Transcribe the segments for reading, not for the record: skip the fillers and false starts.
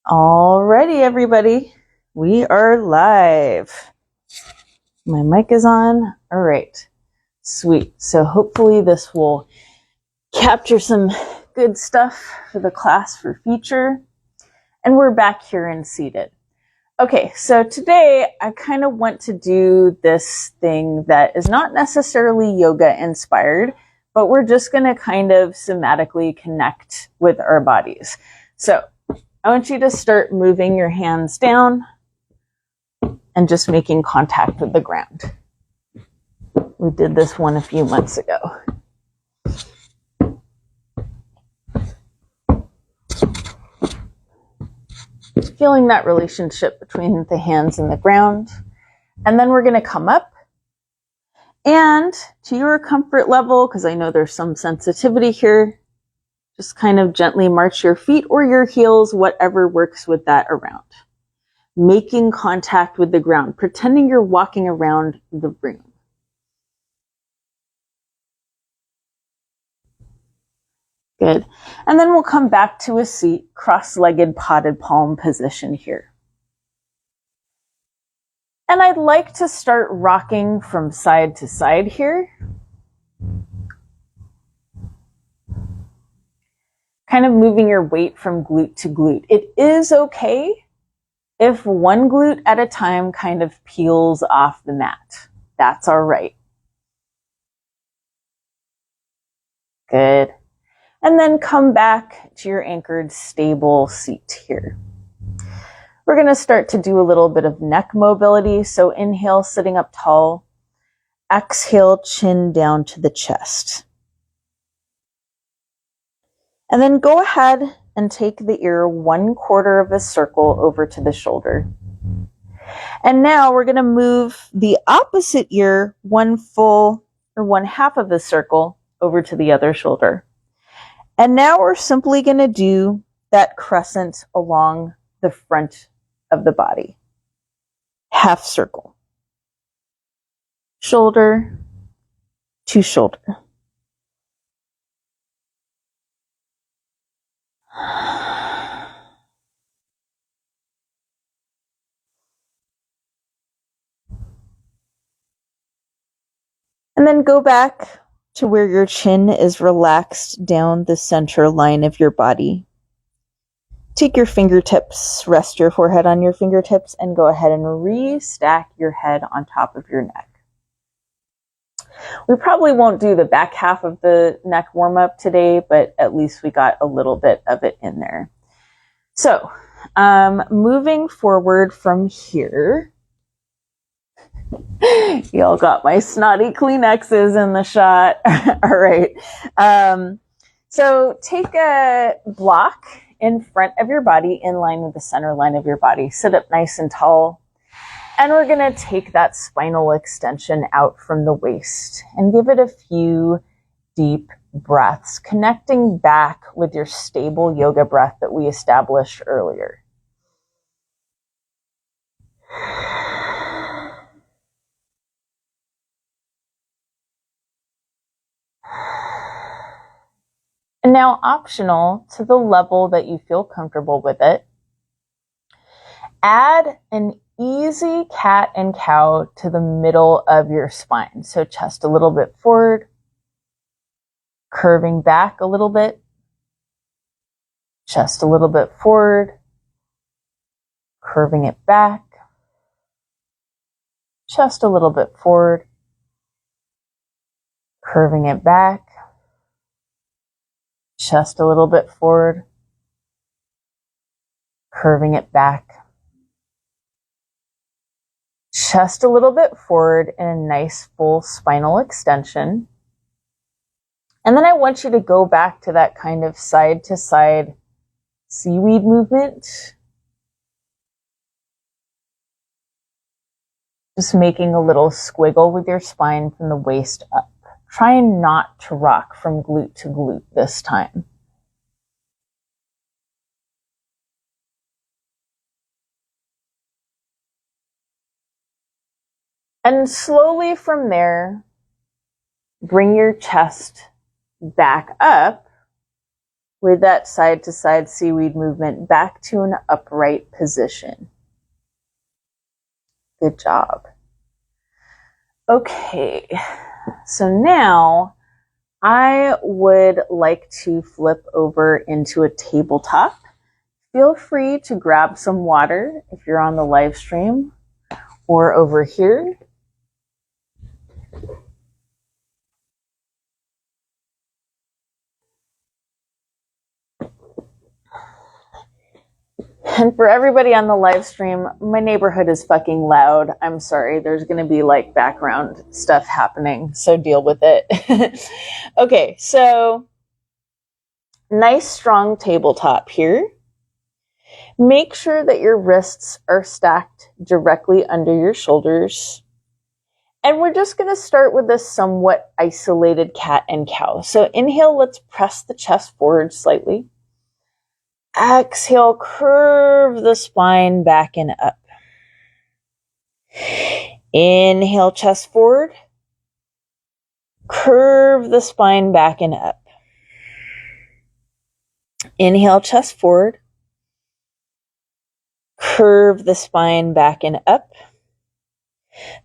Alrighty, everybody. We are live. My mic is on. All right. Sweet. So hopefully this will capture some good stuff for the class for future. And we're back here and seated. Okay, so today I kind of want to do this thing that is not necessarily yoga inspired, but we're just going to kind of somatically connect with our bodies. So I want you to start moving your hands down and just making contact with the ground. We did this one a few months ago. Feeling that relationship between the hands and the ground. And then we're going to come up and to your comfort level, because I know there's some sensitivity here, just kind of gently march your feet or your heels, whatever works with that around. Making contact with the ground, pretending you're walking around the room. Good. And then we'll come back to a seat, cross-legged potted palm position here. And I'd like to start rocking from side to side here. Kind of moving your weight from glute to glute. It is okay if one glute at a time kind of peels off the mat. That's all right. Good. And then come back to your anchored, stable seat here. We're going to start to do a little bit of neck mobility. So inhale, sitting up tall. Exhale, chin down to the chest. And then go ahead and take the ear 1/4 of a circle over to the shoulder. And now we're going to move the opposite ear 1/2 of the circle over to the other shoulder. And now we're simply going to do that crescent along the front of the body. Half circle. Shoulder to shoulder. And then go back to where your chin is relaxed down the center line of your body. Take your fingertips, rest your forehead on your fingertips, and go ahead and restack your head on top of your neck. We probably won't do the back half of the neck warm-up today, but at least we got a little bit of it in there. So, moving forward from here, y'all got my snotty Kleenexes in the shot. All right. So take a block in front of your body in line with the center line of your body. Sit up nice and tall. And we're going to take that spinal extension out from the waist and give it a few deep breaths, connecting back with your stable yoga breath that we established earlier. And now, optional to the level that you feel comfortable with it, add an easy cat and cow to the middle of your spine. So chest a little bit forward, curving back a little bit, chest a little bit forward, curving it back, chest a little bit forward, curving it back, chest a little bit forward, curving it back, chest a little bit forward in a nice full spinal extension. And then I want you to go back to that kind of side to side seaweed movement. Just making a little squiggle with your spine from the waist up. Trying not to rock from glute to glute this time. And slowly from there, bring your chest back up with that side to side seaweed movement back to an upright position. Good job. Okay, so now I would like to flip over into a tabletop. Feel free to grab some water if you're on the live stream or over here. And for everybody on the live stream, my neighborhood is fucking loud. I'm sorry, there's going to be like background stuff happening, so deal with it. Okay, so nice strong tabletop here. Make sure that your wrists are stacked directly under your shoulders. And we're just going to start with this somewhat isolated cat and cow. So inhale, let's press the chest forward slightly. Exhale, curve the spine back and up. Inhale, chest forward. Curve the spine back and up. Inhale, chest forward. Curve the spine back and up.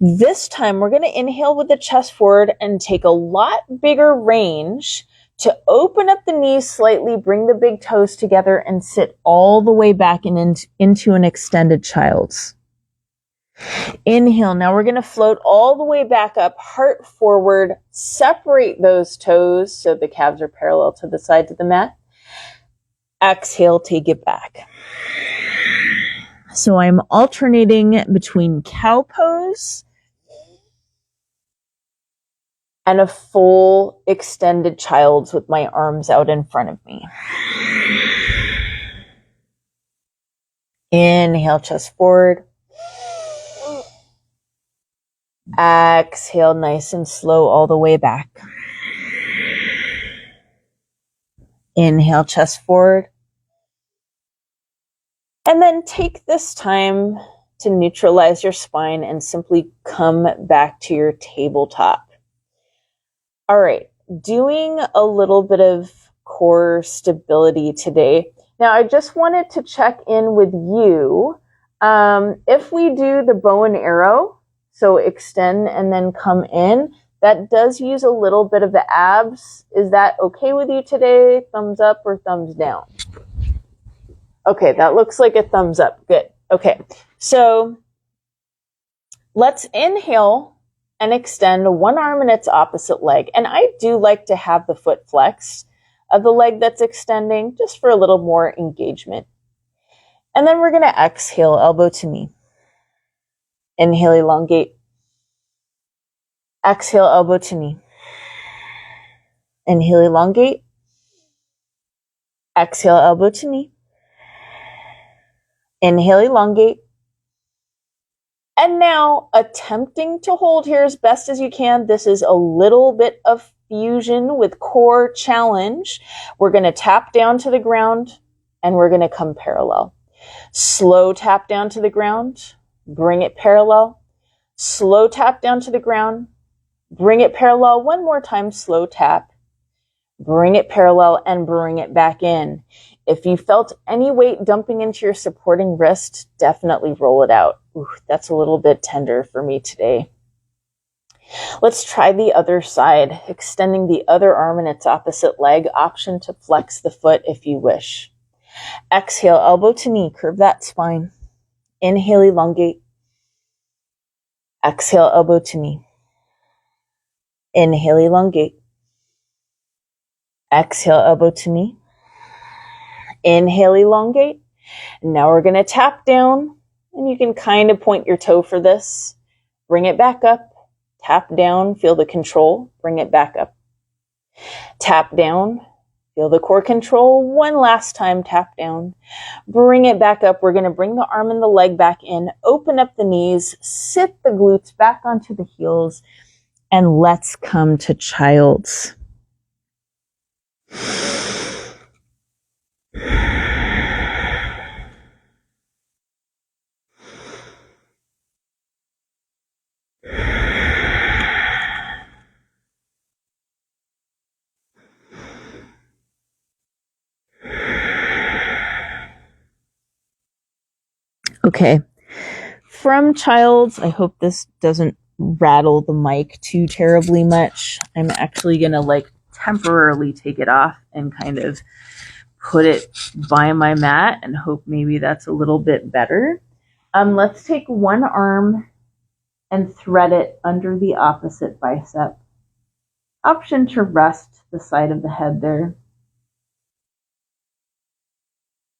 This time, we're going to inhale with the chest forward and take a lot bigger range to open up the knees slightly, bring the big toes together, and sit all the way back and into an extended child's. Inhale. Now we're going to float all the way back up, heart forward, separate those toes so the calves are parallel to the sides of the mat. Exhale, take it back. So I'm alternating between cow pose and a full extended child's with my arms out in front of me. Inhale, chest forward. Exhale, nice and slow all the way back. Inhale, chest forward. And then take this time to neutralize your spine and simply come back to your tabletop. All right, doing a little bit of core stability today. Now, I just wanted to check in with you. If we do the bow and arrow, so extend and then come in, that does use a little bit of the abs. Is that okay with you today? Thumbs up or thumbs down? Okay, that looks like a thumbs up. Good. Okay, so let's inhale and extend one arm in its opposite leg. And I do like to have the foot flexed of the leg that's extending just for a little more engagement. And then we're going to exhale, elbow to knee. Inhale, elongate. Exhale, elbow to knee. Inhale, elongate. Exhale, elbow to knee. Inhale, elongate. And now attempting to hold here as best as you can. This is a little bit of fusion with core challenge. We're going to tap down to the ground and we're going to come parallel. Slow tap down to the ground, bring it parallel. Slow tap down to the ground, bring it parallel. One more time, slow tap, bring it parallel and bring it back in. If you felt any weight dumping into your supporting wrist, definitely roll it out. Ooh, that's a little bit tender for me today. Let's try the other side, extending the other arm in its opposite leg. Option to flex the foot if you wish. Exhale, elbow to knee, curve that spine. Inhale, elongate. Exhale, elbow to knee. Inhale, elongate. Exhale, elbow to knee. Inhale, elongate. And now we're going to tap down, and you can kind of point your toe for this. Bring it back up. Tap down, feel the control. Bring it back up. Tap down, feel the core control. One last time, tap down. Bring it back up. We're going to bring the arm and the leg back in. Open up the knees. Sit the glutes back onto the heels. And let's come to child's. Okay. From Childs, I hope this doesn't rattle the mic too terribly much. I'm actually going to like temporarily take it off and kind of put it by my mat and hope maybe that's a little bit better. Let's take one arm and thread it under the opposite bicep. Option to rest the side of the head there.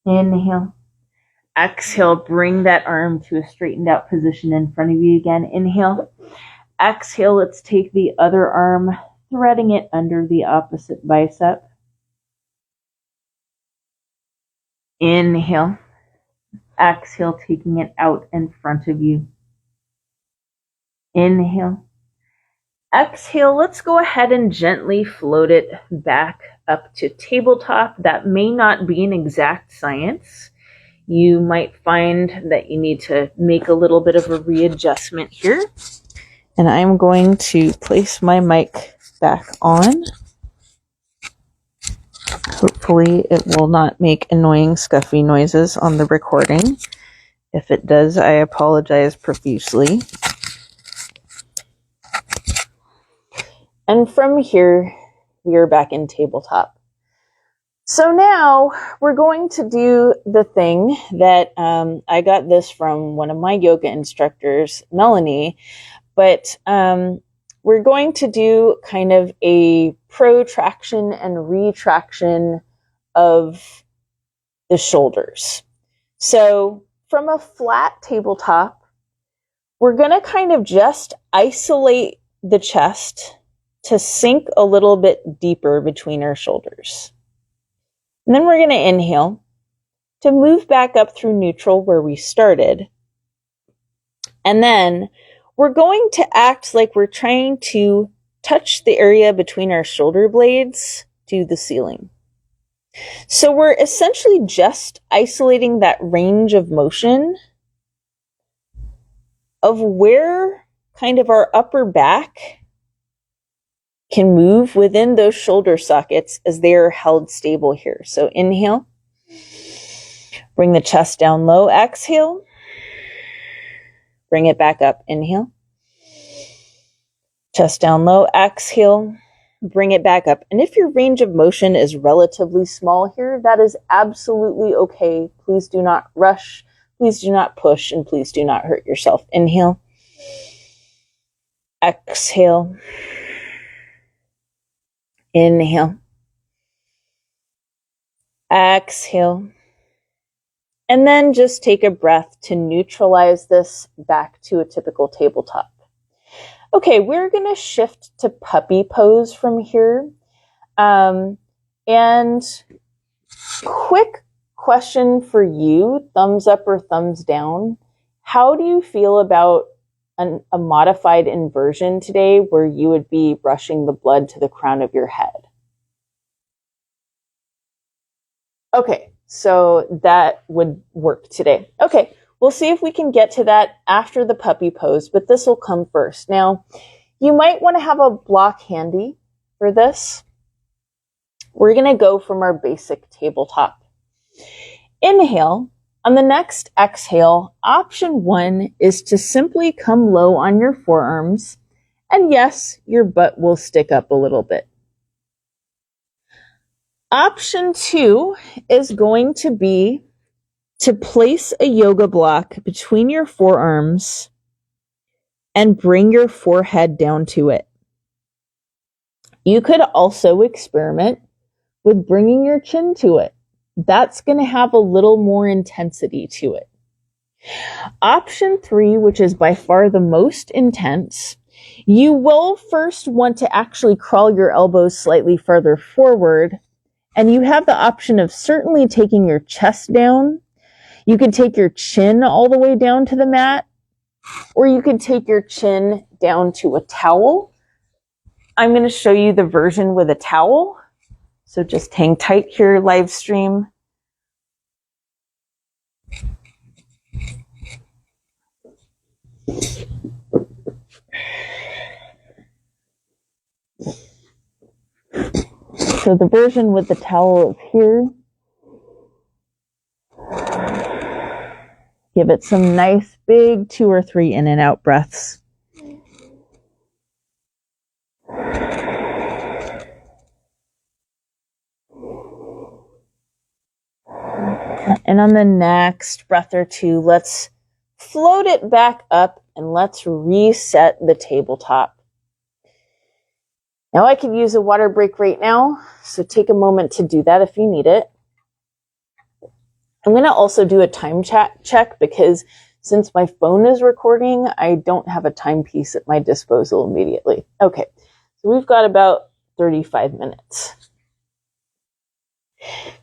Inhale. Exhale, bring that arm to a straightened out position in front of you again. Inhale. Exhale, let's take the other arm, threading it under the opposite bicep. Inhale. Exhale, taking it out in front of you. Inhale. Exhale, let's go ahead and gently float it back up to tabletop. That may not be an exact science. You might find that you need to make a little bit of a readjustment here. And I'm going to place my mic back on. Hopefully it will not make annoying scuffy noises on the recording. If it does, I apologize profusely. And from here, we are back in tabletop. So now we're going to do the thing that I got this from one of my yoga instructors, Melanie, but we're going to do kind of a protraction and retraction of the shoulders. So from a flat tabletop, we're going to kind of just isolate the chest to sink a little bit deeper between our shoulders. And then we're going to inhale to move back up through neutral where we started. And then we're going to act like we're trying to touch the area between our shoulder blades to the ceiling. So we're essentially just isolating that range of motion of where kind of our upper back can move within those shoulder sockets as they are held stable here. So inhale, bring the chest down low, exhale, bring it back up, inhale, chest down low, exhale, bring it back up. And if your range of motion is relatively small here, that is absolutely okay. Please do not rush, please do not push, and please do not hurt yourself. Inhale, exhale, inhale, exhale, and then just take a breath to neutralize this back to a typical tabletop. Okay, we're going to shift to puppy pose from here. And quick question for you, thumbs up or thumbs down. How do you feel about a modified inversion today where you would be rushing the blood to the crown of your head? Okay, so that would work today. Okay, we'll see if we can get to that after the puppy pose, but this will come first. Now, you might want to have a block handy for this. We're going to go from our basic tabletop. Inhale. On the next exhale, option 1 is to simply come low on your forearms, and yes, your butt will stick up a little bit. Option 2 is going to be to place a yoga block between your forearms and bring your forehead down to it. You could also experiment with bringing your chin to it. That's going to have a little more intensity to it. Option 3, which is by far the most intense, you will first want to actually crawl your elbows slightly further forward, and you have the option of certainly taking your chest down. You can take your chin all the way down to the mat, or you can take your chin down to a towel. I'm going to show you the version with a towel. So just hang tight here, live stream. So the version with the towel is here. Give it some nice big 2 or 3 in and out breaths. And on the next breath or two, let's float it back up and let's reset the tabletop. Now I could use a water break right now, so take a moment to do that if you need it. I'm going to also do a time check because since my phone is recording, I don't have a timepiece at my disposal immediately. Okay, so we've got about 35 minutes.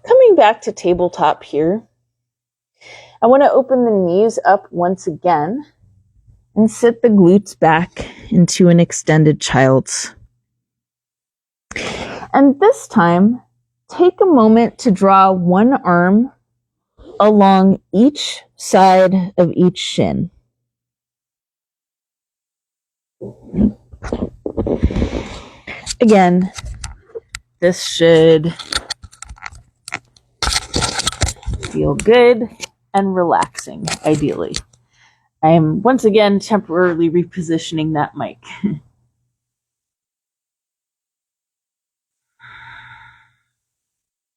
Coming back to tabletop here, I want to open the knees up once again and sit the glutes back into an extended child's. And this time, take a moment to draw one arm along each side of each shin. Again, this should feel good and relaxing, ideally. I am once again temporarily repositioning that mic.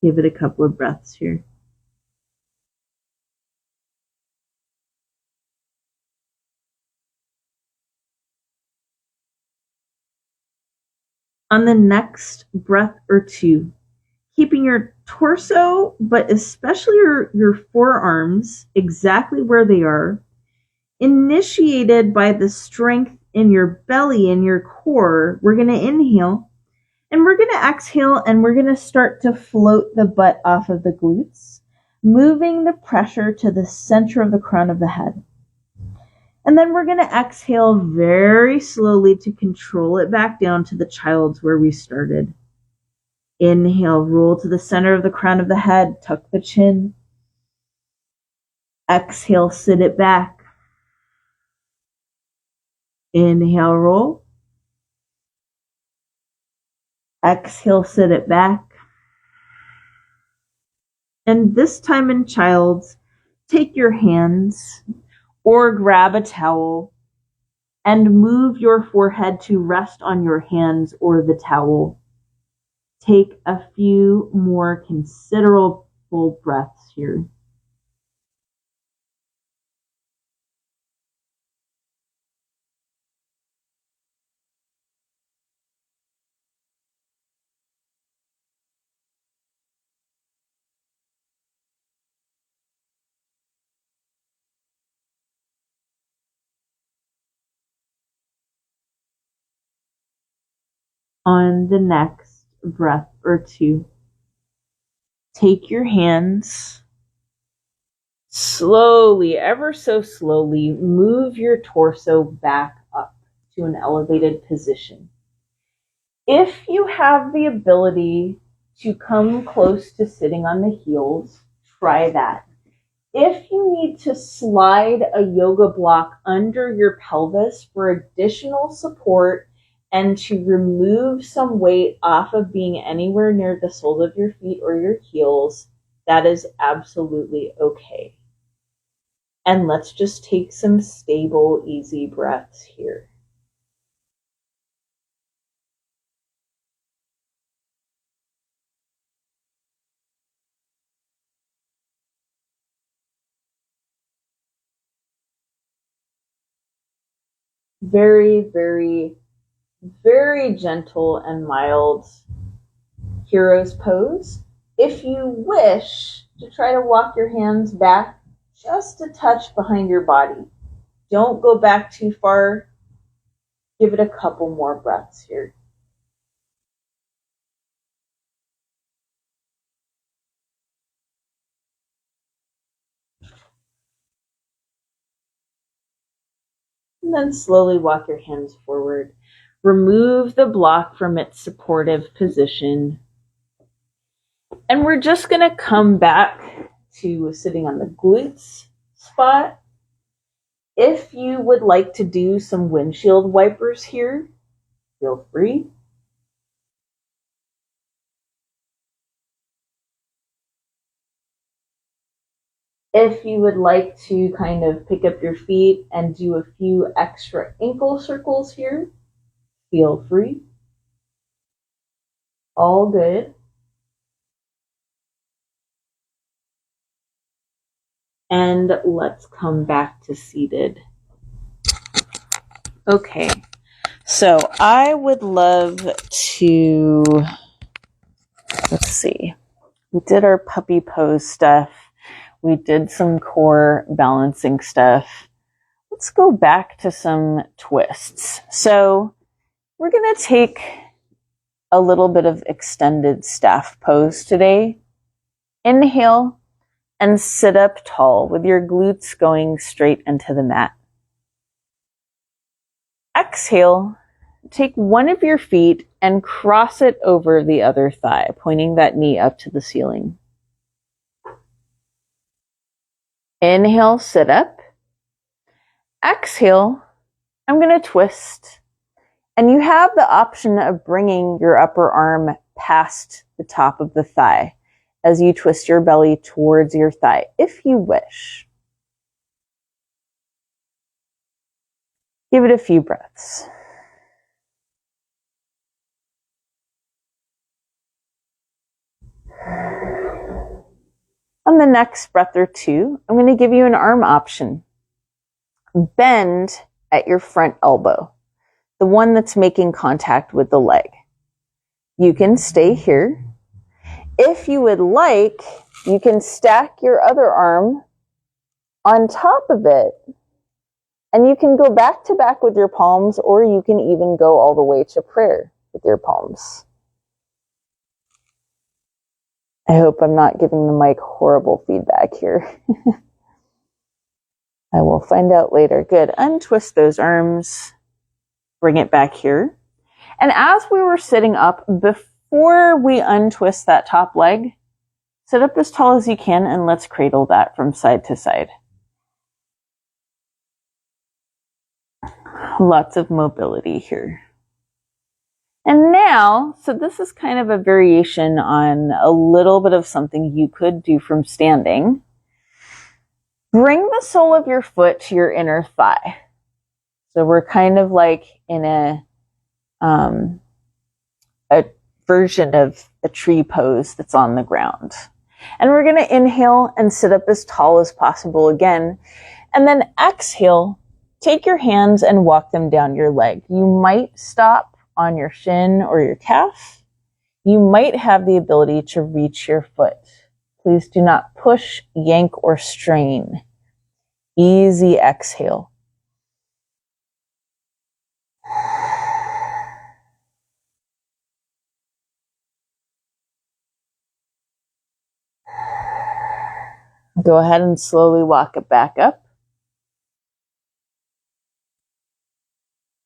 Give it a couple of breaths here. On the next breath or two, keeping your torso, but especially your forearms exactly where they are, initiated by the strength in your belly and your core, we're going to inhale and we're going to exhale and we're going to start to float the butt off of the glutes, moving the pressure to the center of the crown of the head. And then we're going to exhale very slowly to control it back down to the child's where we started. Inhale, roll to the center of the crown of the head, tuck the chin. Exhale, sit it back. Inhale, roll. Exhale, sit it back. And this time in child's, take your hands or grab a towel and move your forehead to rest on your hands or the towel. Take a few more considerable breaths here. On the next breath or two, take your hands slowly, ever so slowly, move your torso back up to an elevated position. If you have the ability to come close to sitting on the heels, try that. If you need to slide a yoga block under your pelvis for additional support and to remove some weight off of being anywhere near the soles of your feet or your heels, that is absolutely okay. And let's just take some stable, easy breaths here. Very, very, very gentle and mild hero's pose. If you wish to try to walk your hands back just a touch behind your body, don't go back too far. Give it a couple more breaths here. And then slowly walk your hands forward. Remove the block from its supportive position. And we're just going to come back to sitting on the glutes spot. If you would like to do some windshield wipers here, feel free. If you would like to kind of pick up your feet and do a few extra ankle circles here, feel free. All good. And let's come back to seated. Okay, so I would love to, let's see, we did our puppy pose stuff. We did some core balancing stuff. Let's go back to some twists. So we're going to take a little bit of extended staff pose today. Inhale and sit up tall with your glutes going straight into the mat. Exhale, take one of your feet and cross it over the other thigh, pointing that knee up to the ceiling. Inhale, sit up. Exhale, I'm going to twist. And you have the option of bringing your upper arm past the top of the thigh as you twist your belly towards your thigh, if you wish. Give it a few breaths. On the next breath or two, I'm going to give you an arm option. Bend at your front elbow, the one that's making contact with the leg. You can stay here. If you would like, you can stack your other arm on top of it, and you can go back to back with your palms, or you can even go all the way to prayer with your palms. I hope I'm not giving the mic horrible feedback here. I will find out later. Good. Untwist those arms. Bring it back here. And as we were sitting up, before we untwist that top leg, sit up as tall as you can and let's cradle that from side to side. Lots of mobility here. And now, so this is kind of a variation on a little bit of something you could do from standing. Bring the sole of your foot to your inner thigh. So we're kind of like in a version of a tree pose that's on the ground. And we're going to inhale and sit up as tall as possible again. And then exhale, take your hands and walk them down your leg. You might stop on your shin or your calf. You might have the ability to reach your foot. Please do not push, yank, or strain. Easy exhale. Go ahead and slowly walk it back up.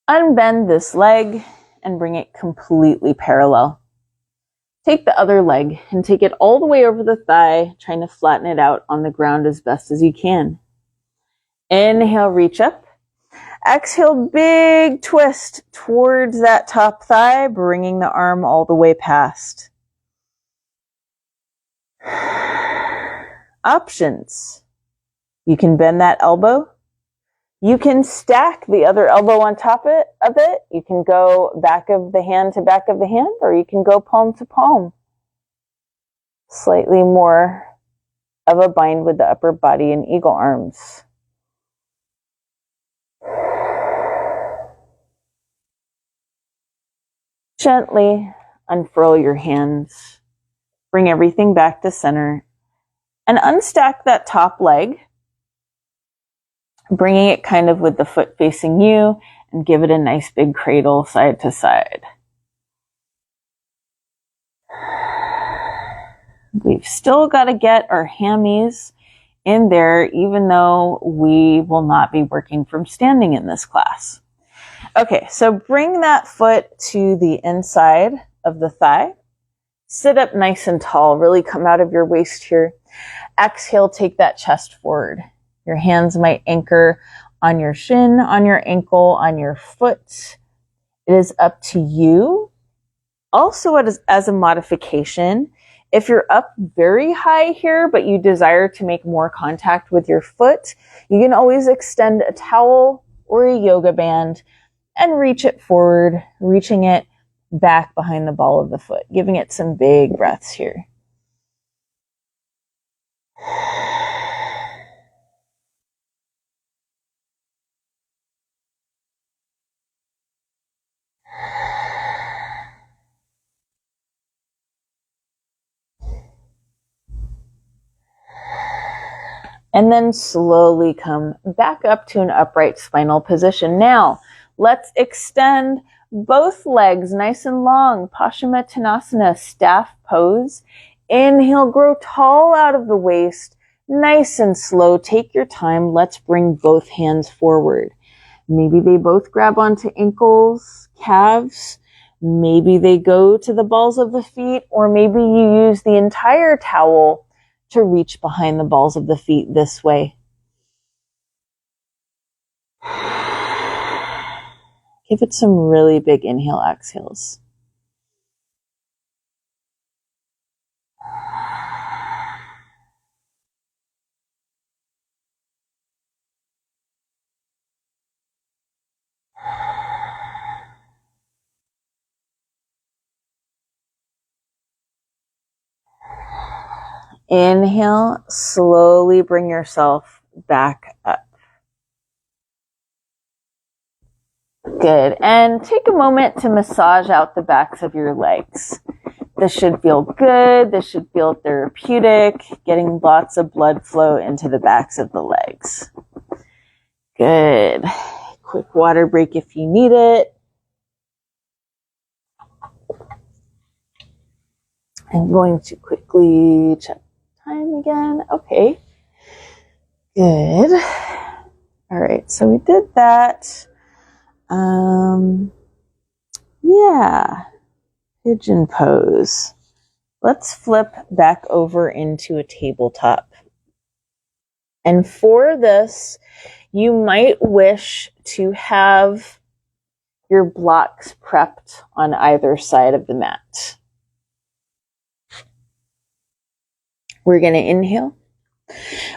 Unbend this leg and bring it completely parallel. Take the other leg and take it all the way over the thigh, trying to flatten it out on the ground as best as you can. Inhale, reach up. Exhale, big twist towards that top thigh, bringing the arm all the way past. Options. You can bend that elbow. You can stack the other elbow on top of it. You can go back of the hand to back of the hand, or you can go palm to palm. Slightly more of a bind with the upper body and eagle arms. Gently unfurl your hands. Bring everything back to center. And unstack that top leg, bringing it kind of with the foot facing you, and give it a nice big cradle side to side. We've still got to get our hammies in there, even though we will not be working from standing in this class. Okay, so bring that foot to the inside of the thigh. Sit up nice and tall. Really come out of your waist here. Exhale, take that chest forward. Your hands might anchor on your shin, on your ankle, on your foot. It is up to you. Also, as a modification, If you're up very high here, but you desire to make more contact with your foot, you can always extend a towel or a yoga band and reach it forward, reaching it back behind the ball of the foot, giving it some big breaths here. And then slowly come back up to an upright spinal position. Now, let's extend both legs nice and long. Paschimottanasana, staff pose. Inhale, grow tall out of the waist. Nice and slow. Take your time. Let's bring both hands forward. Maybe they both grab onto ankles, calves. Maybe they go to the balls of the feet, or maybe you use the entire towel to reach behind the balls of the feet this way. Give it some really big inhale, exhales. Inhale, slowly bring yourself back up. Good. And take a moment to massage out the backs of your legs. This should feel good. This should feel therapeutic, getting lots of blood flow into the backs of the legs. Good. Quick water break if you need it. I'm going to quickly check time again. Okay. Good. All right. So we did that. Yeah. Pigeon pose. Let's flip back over into a tabletop. And for this, you might wish to have your blocks prepped on either side of the mat. We're going to inhale.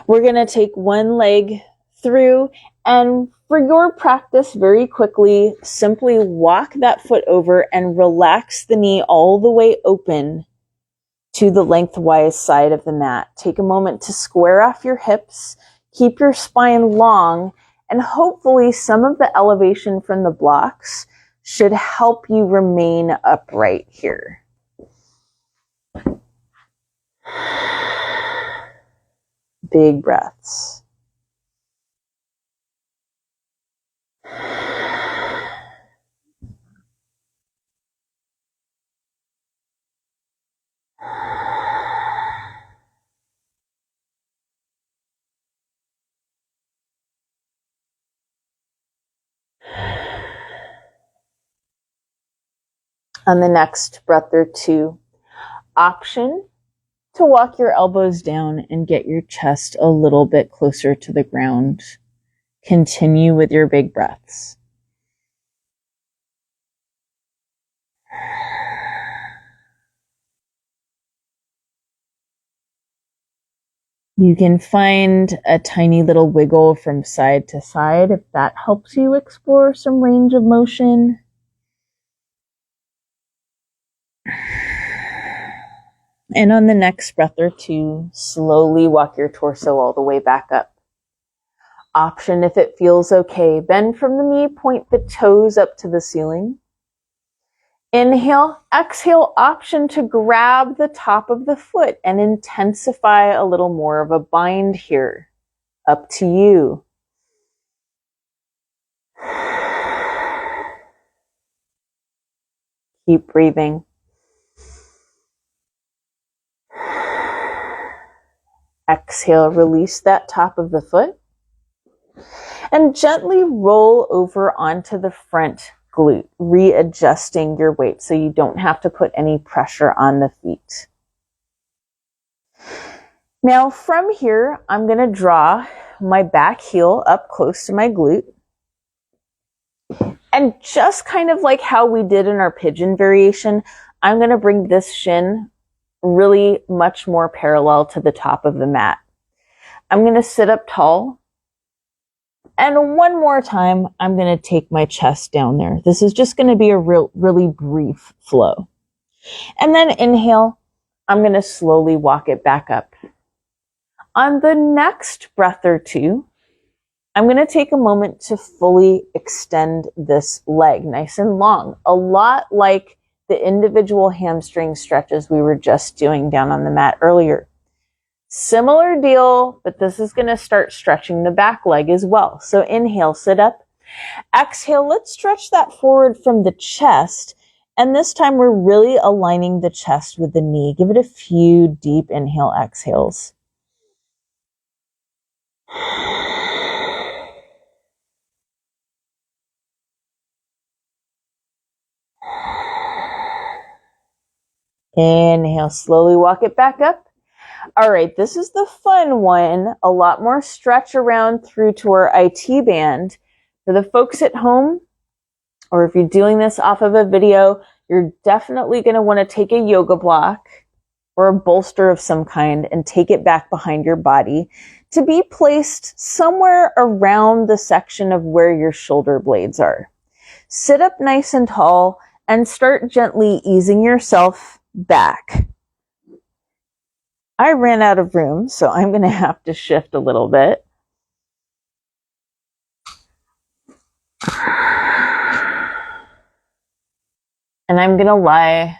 We're going to take one leg through, and for your practice, very quickly, simply walk that foot over and relax the knee all the way open to the lengthwise side of the mat. Take a moment to square off your hips, keep your spine long, and hopefully some of the elevation from the blocks should help you remain upright here. Big breaths. On the next breath or two, option to walk your elbows down and get your chest a little bit closer to the ground. Continue with your big breaths. You can find a tiny little wiggle from side to side if that helps you explore some range of motion. And on the next breath or two, slowly walk your torso all the way back up. Option if it feels okay. Bend from the knee, point the toes up to the ceiling. Inhale, exhale, option to grab the top of the foot and intensify a little more of a bind here. Up to you. Keep breathing. Exhale, release that top of the foot. And gently roll over onto the front glute, readjusting your weight so you don't have to put any pressure on the feet. Now from here, I'm going to draw my back heel up close to my glute. And just kind of like how we did in our pigeon variation, I'm going to bring this shin really much more parallel to the top of the mat. I'm going to sit up tall. And one more time, I'm going to take my chest down there. This is just going to be a really brief flow. And then inhale, I'm going to slowly walk it back up. On the next breath or two, I'm going to take a moment to fully extend this leg nice and long, a lot like the individual hamstring stretches we were just doing down on the mat earlier. Similar deal, but this is going to start stretching the back leg as well. So inhale, sit up. Exhale, let's stretch that forward from the chest. And this time we're really aligning the chest with the knee. Give it a few deep inhale, exhales. Inhale, slowly walk it back up. All right, this is the fun one. A lot more stretch around through to our IT band. For the folks at home, or if you're doing this off of a video, you're definitely going to want to take a yoga block or a bolster of some kind and take it back behind your body to be placed somewhere around the section of where your shoulder blades are. Sit up nice and tall and start gently easing yourself back. I ran out of room, so I'm going to have to shift a little bit. And I'm going to lie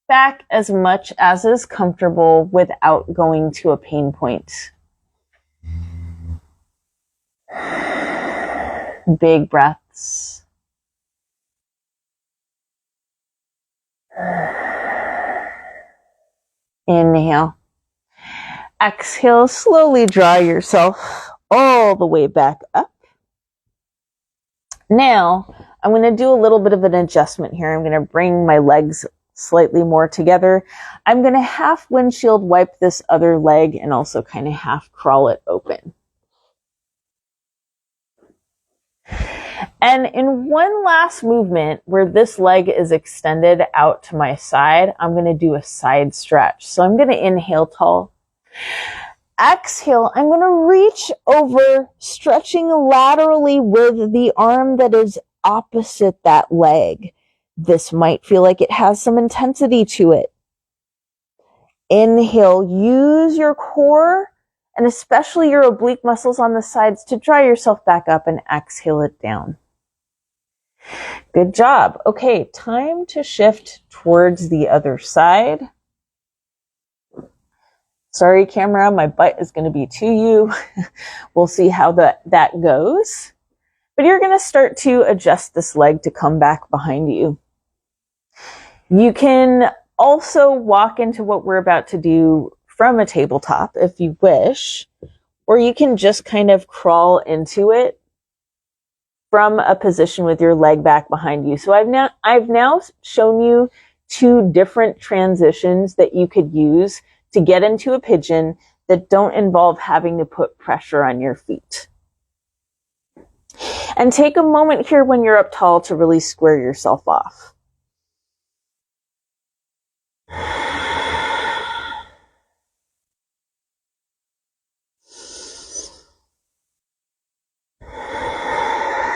back as much as is comfortable without going to a pain point. Big breaths. Inhale. Exhale, slowly draw yourself all the way back up. Now, I'm going to do a little bit of an adjustment here. I'm going to bring my legs slightly more together. I'm going to half windshield wipe this other leg and also kind of half crawl it open. And in one last movement where this leg is extended out to my side, I'm going to do a side stretch. So I'm going to inhale tall. Exhale, I'm going to reach over, stretching laterally with the arm that is opposite that leg. This might feel like it has some intensity to it. Inhale, use your core and especially your oblique muscles on the sides to draw yourself back up, and exhale it down. Good job. Okay, time to shift towards the other side. Sorry, camera, my butt is going to be to you. We'll see how that goes. But you're going to start to adjust this leg to come back behind you. You can also walk into what we're about to do from a tabletop if you wish, or you can just kind of crawl into it from a position with your leg back behind you. So I've now shown you two different transitions that you could use to get into a pigeon that don't involve having to put pressure on your feet. And take a moment here when you're up tall to really square yourself off.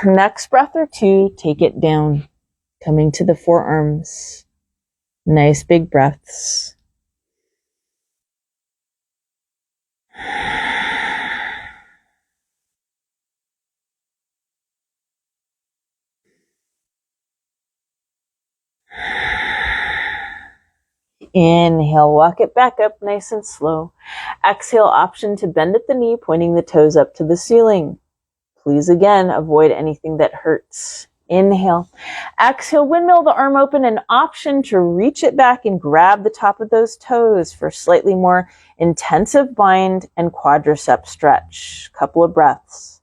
Next breath or two, take it down, coming to the forearms. Nice big breaths. Inhale, walk it back up nice and slow. Exhale, option to bend at the knee, pointing the toes up to the ceiling. Please, again, avoid anything that hurts. Inhale. Exhale, windmill the arm open, an option to reach it back and grab the top of those toes for slightly more intensive bind and quadricep stretch. Couple of breaths.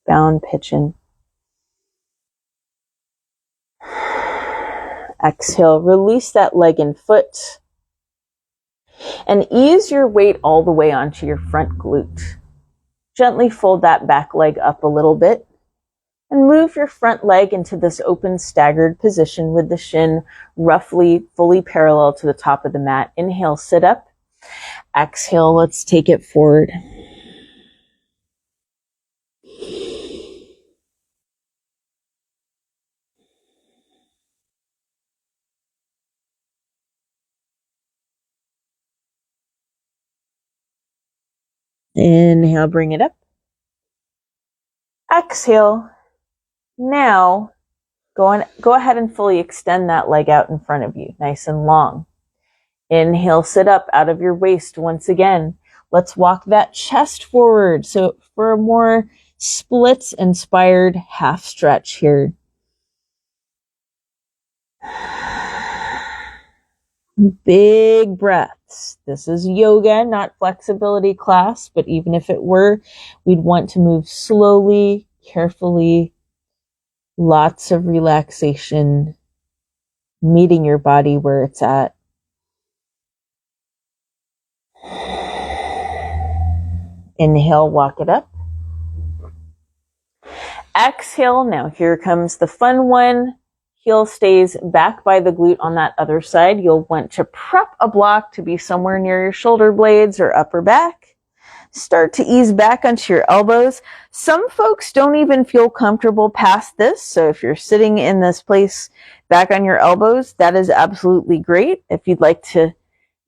Bound pigeon. Exhale, release that leg and foot. And ease your weight all the way onto your front glute. Gently fold that back leg up a little bit And move your front leg into this open staggered position with the shin roughly fully parallel to the top of the mat. Inhale, sit up. Exhale, let's take it forward. Inhale, bring it up. Exhale. Now, go ahead and fully extend that leg out in front of you, nice and long. Inhale, sit up out of your waist once again. Let's walk that chest forward. So for a more splits-inspired half stretch here. Big breaths. This is yoga, not flexibility class, but even if it were, we'd want to move slowly, carefully, lots of relaxation, meeting your body where it's at. Inhale, walk it up. Exhale, now here comes the fun one. Heel stays back by the glute on that other side. You'll want to prep a block to be somewhere near your shoulder blades or upper back. Start to ease back onto your elbows. Some folks don't even feel comfortable past this, so if you're sitting in this place back on your elbows, that is absolutely great. If you'd like to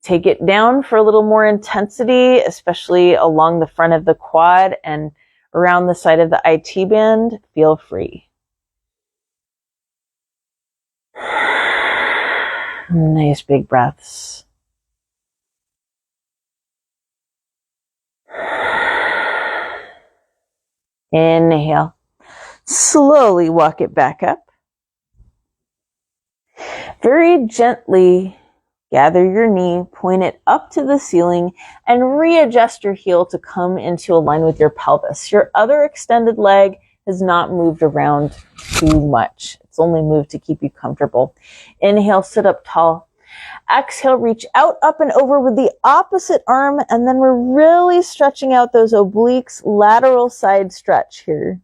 take it down for a little more intensity, especially along the front of the quad and around the side of the IT band, feel free. Nice big breaths. Inhale. Slowly walk it back up. Very gently gather your knee, point it up to the ceiling, and readjust your heel to come into a line with your pelvis. Your other extended leg has not moved around too much. It's only moved to keep you comfortable. Inhale, sit up tall. Exhale, reach out, up, and over with the opposite arm, and then we're really stretching out those obliques, lateral side stretch here.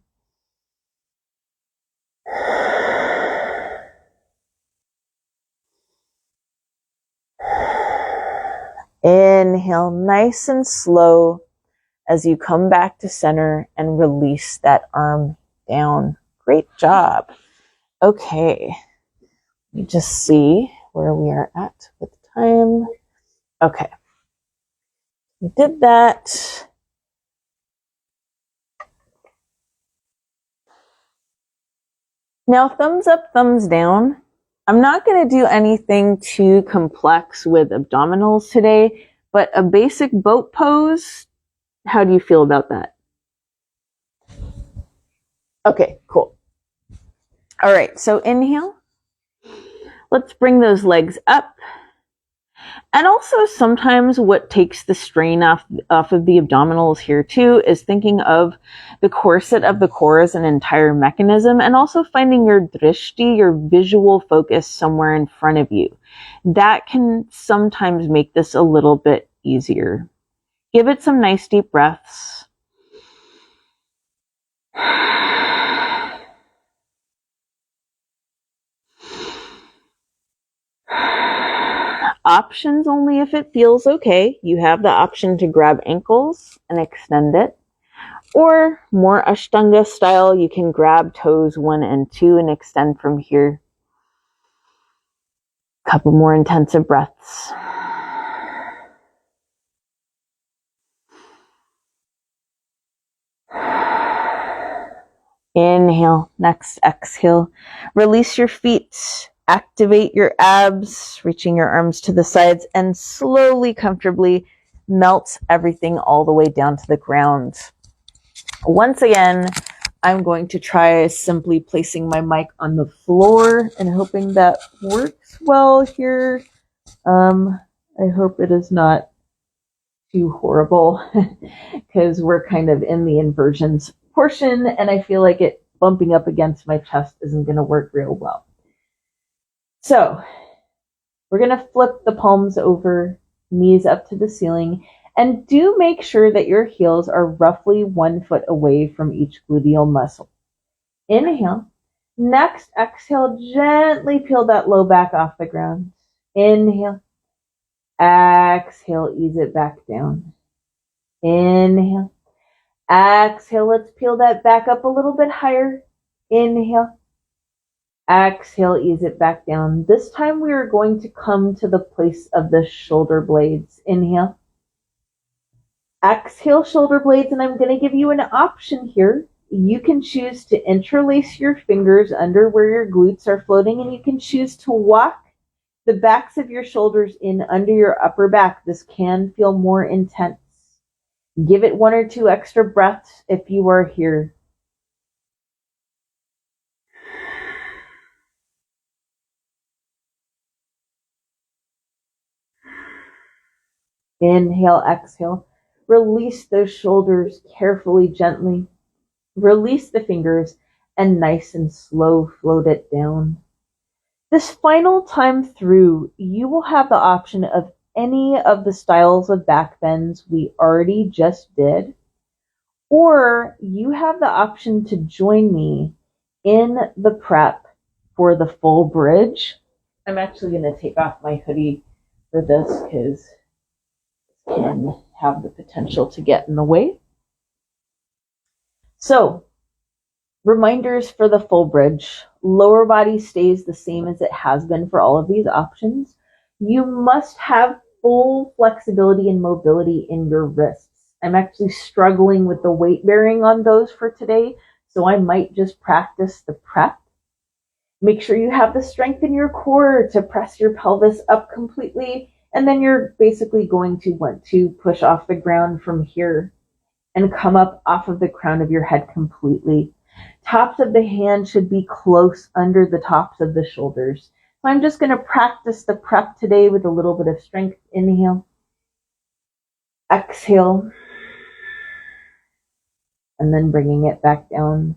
Inhale, nice and slow as you come back to center and release that arm down. Great job. Okay, let me just see where we are at with time. Okay, we did that. Now, thumbs up, thumbs down. I'm not going to do anything too complex with abdominals today, but a basic boat pose, how do you feel about that? Okay, cool. All right, so inhale. Let's bring those legs up. And also sometimes what takes the strain off of the abdominals here too is thinking of the corset of the core as an entire mechanism, and also finding your drishti, your visual focus, somewhere in front of you. That can sometimes make this a little bit easier. Give it some nice deep breaths. Options only if it feels okay. You have the option to grab ankles and extend it. Or more Ashtanga style, you can grab toes 1 and 2 and extend from here. Couple more intensive breaths. Inhale. Next, exhale. Release your feet. Activate your abs, reaching your arms to the sides, and slowly, comfortably melt everything all the way down to the ground. Once again, I'm going to try simply placing my mic on the floor and hoping that works well here. I hope it is not too horrible because we're kind of in the inversions portion, and I feel like it bumping up against my chest isn't going to work real well. So we're going to flip the palms over, knees up to the ceiling, and do make sure that your heels are roughly 1 foot away from each gluteal muscle. Inhale. Next, exhale, gently peel that low back off the ground. Inhale. Exhale, ease it back down. Inhale. Exhale, let's peel that back up a little bit higher. Inhale. Exhale, ease it back down. This time we are going to come to the place of the shoulder blades. Inhale. Exhale, shoulder blades, and I'm going to give you an option here. You can choose to interlace your fingers under where your glutes are floating, and you can choose to walk the backs of your shoulders in under your upper back. This can feel more intense. Give it 1 or 2 extra breaths if you are here. Inhale, exhale. Release those shoulders carefully, gently. Release the fingers and nice and slow float it down. This final time through, you will have the option of any of the styles of back bends we already just did, or you have the option to join me in the prep for the full bridge. I'm actually going to take off my hoodie for this because can have the potential to get in the way. So, reminders for the full bridge. Lower body stays the same as it has been for all of these options. You must have full flexibility and mobility in your wrists. I'm actually struggling with the weight bearing on those for today, so I might just practice the prep. Make sure you have the strength in your core to press your pelvis up completely. And then you're basically going to want to push off the ground from here and come up off of the crown of your head completely. Tops of the hand should be close under the tops of the shoulders. So I'm just going to practice the prep today with a little bit of strength. Inhale. Exhale. And then bringing it back down.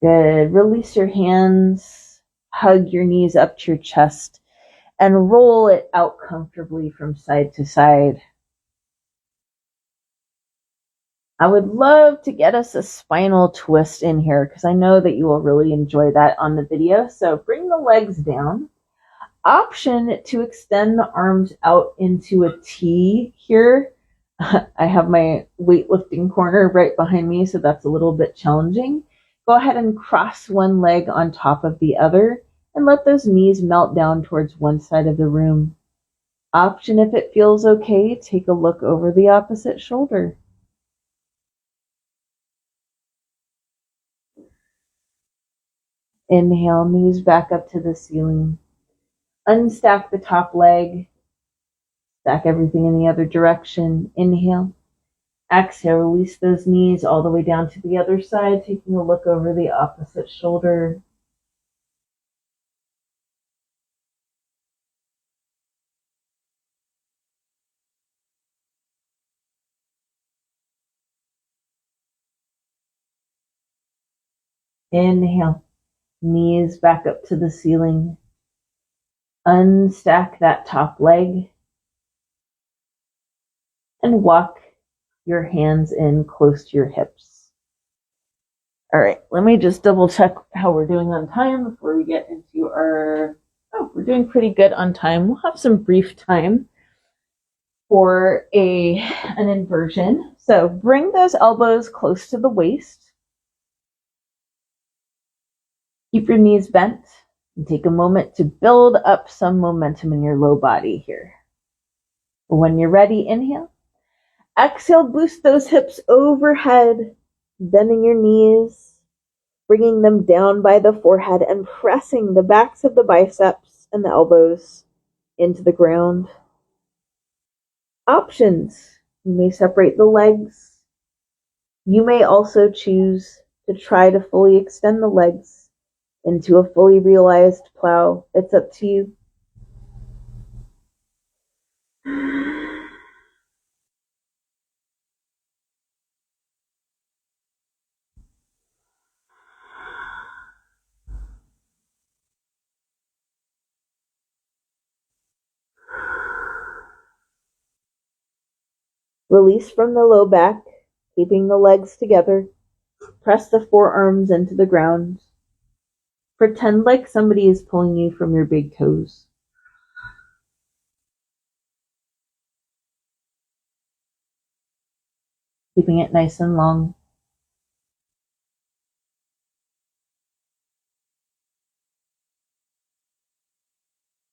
Good. Release your hands, hug your knees up to your chest, and roll it out comfortably from side to side. I would love to get us a spinal twist in here because I know that you will really enjoy that on the video. So bring the legs down. Option to extend the arms out into a T here. I have my weightlifting corner right behind me, so that's a little bit challenging. Go ahead and cross one leg on top of the other and let those knees melt down towards one side of the room. Option, if it feels okay, take a look over the opposite shoulder. Inhale, knees back up to the ceiling. Unstack the top leg. Stack everything in the other direction. Inhale. Exhale, release those knees all the way down to the other side, taking a look over the opposite shoulder. Inhale, knees back up to the ceiling. Unstack that top leg and walk your hands in close to your hips. All right, let me just double check how we're doing on time before we get into our... Oh, we're doing pretty good on time. We'll have some brief time for an inversion. So bring those elbows close to the waist. Keep your knees bent and take a moment to build up some momentum in your low body here. When you're ready, inhale. Exhale, boost those hips overhead, bending your knees, bringing them down by the forehead and pressing the backs of the biceps and the elbows into the ground. Options. You may separate the legs. You may also choose to try to fully extend the legs into a fully realized plow. It's up to you. Release from the low back, keeping the legs together. Press the forearms into the ground. Pretend like somebody is pulling you from your big toes. Keeping it nice and long.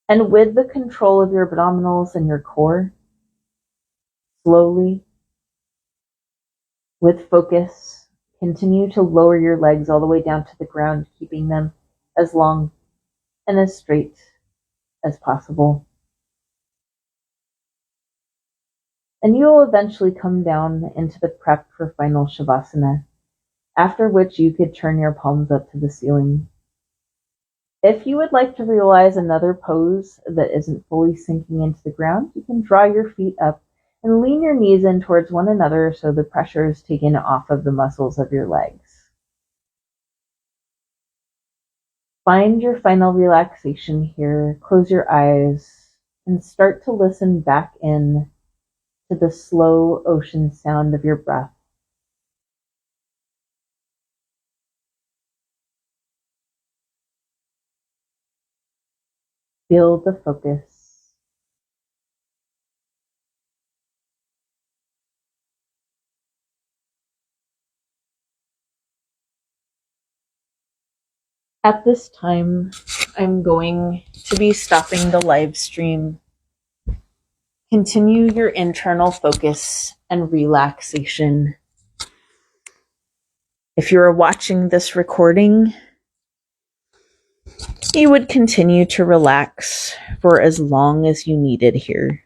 And with the control of your abdominals and your core, slowly, with focus, continue to lower your legs all the way down to the ground, keeping them as long and as straight as possible. And you will eventually come down into the prep for final Shavasana, after which you could turn your palms up to the ceiling. If you would like to realize another pose that isn't fully sinking into the ground, you can draw your feet up and lean your knees in towards one another so the pressure is taken off of the muscles of your legs. Find your final relaxation here. Close your eyes and start to listen back in to the slow ocean sound of your breath. Feel the focus. At this time, I'm going to be stopping the live stream. Continue your internal focus and relaxation. If you are watching this recording, you would continue to relax for as long as you needed here.